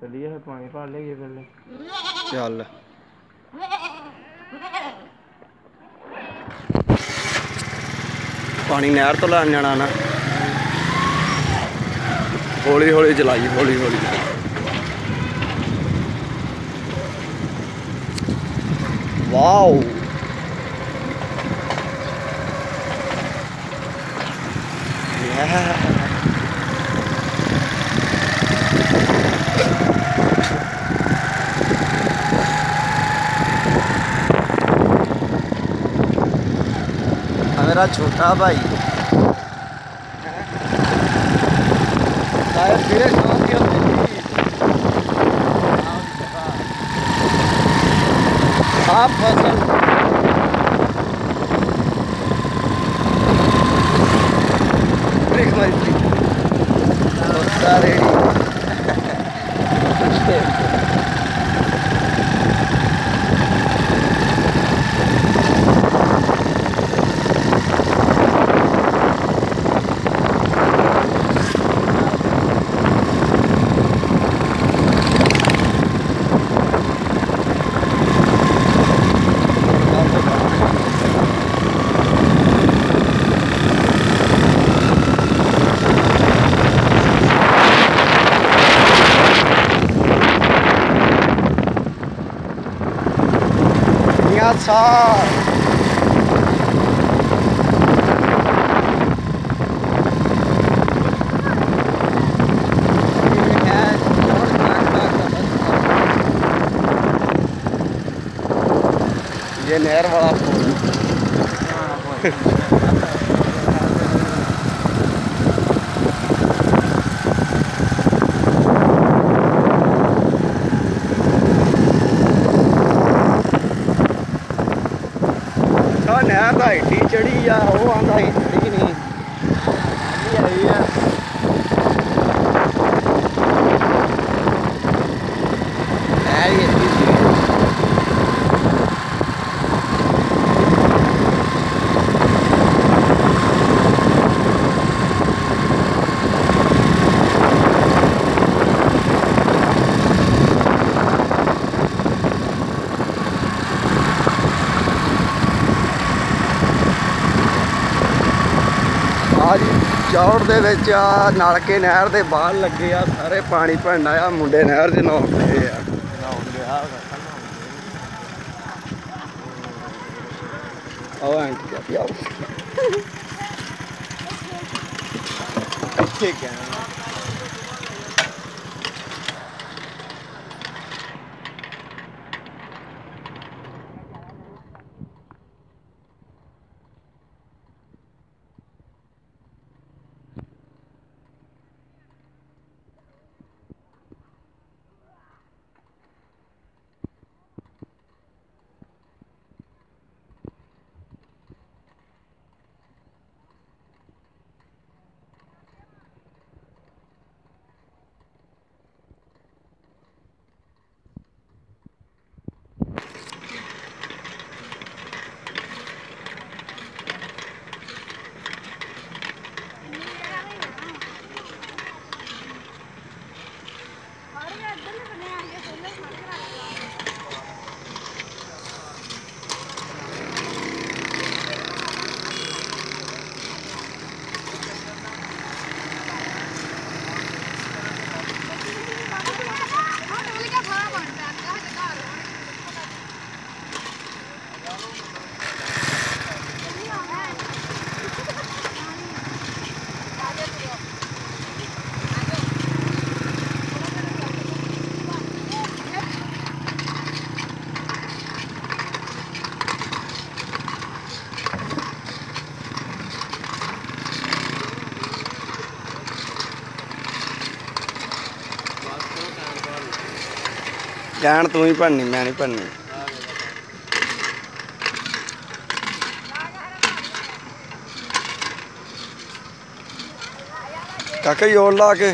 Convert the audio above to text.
चलिए है पानी भर लेंगे पहले। चल पानी नहर तो लैन जाना ना, हौली हौली चलाई, हौली हौली। वाओ मेरा छोटा भाई आप फसल ये नहर वाला पुल नहर तो हिटी चढ़ी आ, वो आंदा हिटी नहीं आई है। चौड़ दे विच नलके नहर दे बाहर लगे आ, सारे पानी भरना आ, मुंडे नहर च नहाउंदे आ। आओ आंटी आओ ठीक है। कैन तू ही भरनी, मैं नहीं भरनी। काका जोर ला के